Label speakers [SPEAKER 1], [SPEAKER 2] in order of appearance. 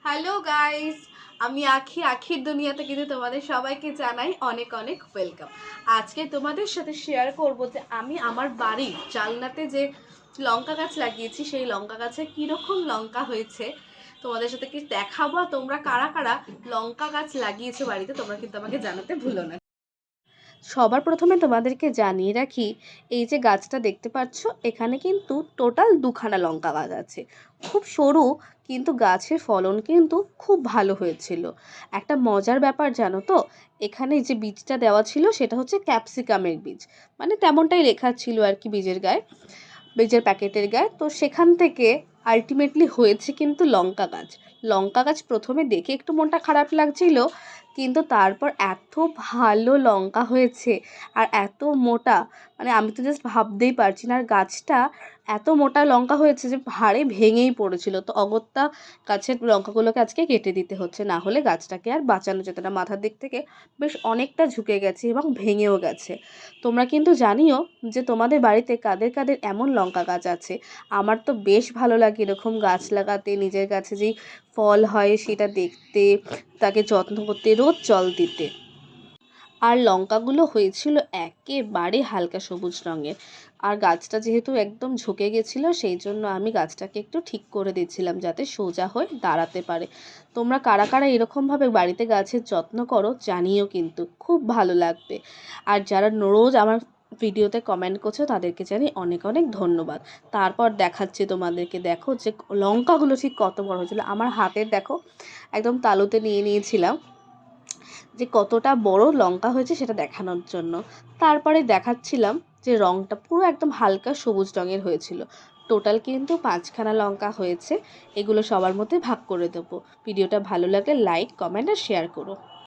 [SPEAKER 1] Hello guys, আমি আখি। আখির দুনিয়াতে কিন্তু তোমাদের সবাইকে জানাই অনেক অনেক ওয়েলকাম। আজকে তোমাদের সাথে শেয়ার করব যে আমি আমার বাড়ির জানলাতে যে লঙ্কা গাছ লাগিয়েছি সেই লঙ্কা গাছে কীরকম লঙ্কা হয়েছে তোমাদের সাথে কি দেখাবো। তোমরা কারা কারা লঙ্কা গাছ লাগিয়েছো বাড়িতে তোমরা কিন্তু আমাকে জানাতে ভুলো না। সবার প্রথমে তোমাদেরকে জানিয়ে রাখি, এই যে গাছটা দেখতে পাচ্ছ এখানে কিন্তু টোটাল দুখানা লঙ্কা গাছ আছে। খুব সরু, কিন্তু গাছের ফলন কিন্তু খুব ভালো হয়েছিল। একটা মজার ব্যাপার জানো তো, এখানে যে বীজটা দেওয়া ছিল সেটা হচ্ছে ক্যাপসিকামের বীজ, মানে তেমনটাই লেখা ছিল আর কি বীজের গায়ে, বীজের প্যাকেটের গায়ে। তো সেখান থেকে আলটিমেটলি হয়েছে কিন্তু লঙ্কা গাছ। লঙ্কা গাছ প্রথমে দেখে একটু মনটা খারাপ লাগছিল, কিন্তু তারপর এত ভালো লঙ্কা হয়েছে আর এত মোটা, মানে আমি তো জাস্ট ভাবতেই পারছি না। আর গাছটা এত মোটা লঙ্কা হয়েছে যে ভারে ভেঙেই পড়েছিল। তো অগত্যা গাছের লঙ্কাগুলোকে আজকে কেটে দিতে হচ্ছে, না হলে গাছটাকে আর বাঁচানো যেত না। মাথার দিক থেকে বেশ অনেকটা ঝুঁকে গেছে এবং ভেঙেও গেছে। তোমরা কিন্তু জানিও যে তোমাদের বাড়িতে কাদের কাদের এমন লঙ্কা গাছ আছে। আমার তো বেশ ভালো লাগে এরকম গাছ লাগাতে, নিজের গাছে যেই ফল হয় সেটা দেখতে, তাকে যত্ন করতে, রোজ জল দিতে। আর লঙ্কাগুলো হয়েছিল একেবারে হালকা সবুজ রঙের। আর গাছটা যেহেতু একদম ঝুঁকে গেছিলো, সেই জন্য আমি গাছটাকে একটু ঠিক করে দিচ্ছিলাম যাতে সোজা হয়ে দাঁড়াতে পারে। তোমরা কারা কারা এরকমভাবে বাড়িতে গাছের যত্ন করো জানিও, কিন্তু খুব ভালো লাগবে। আর যারা রোজ আমার ভিডিওতে কমেন্ট করছো তাদেরকে জানি অনেক অনেক ধন্যবাদ। তারপর দেখাচ্ছি তোমাদেরকে, দেখো যে লঙ্কাগুলো ঠিক কত বড় হয়েছিল। আমার হাতের দেখো একদম তালুতে নিয়ে নিয়েছিলাম যে কতটা বড় লঙ্কা হয়েছে সেটা দেখানোর জন্য। তারপরে দেখাচ্ছিলাম যে রঙটা পুরো একদম হালকা সবুজ রঙের হয়েছিল। টোটাল কিন্তু 5খানা লঙ্কা হয়েছে। এগুলো সবার মধ্যে ভাগ করে দেবো। ভিডিওটা ভালো লাগলে লাইক, কমেন্ট আর শেয়ার করো।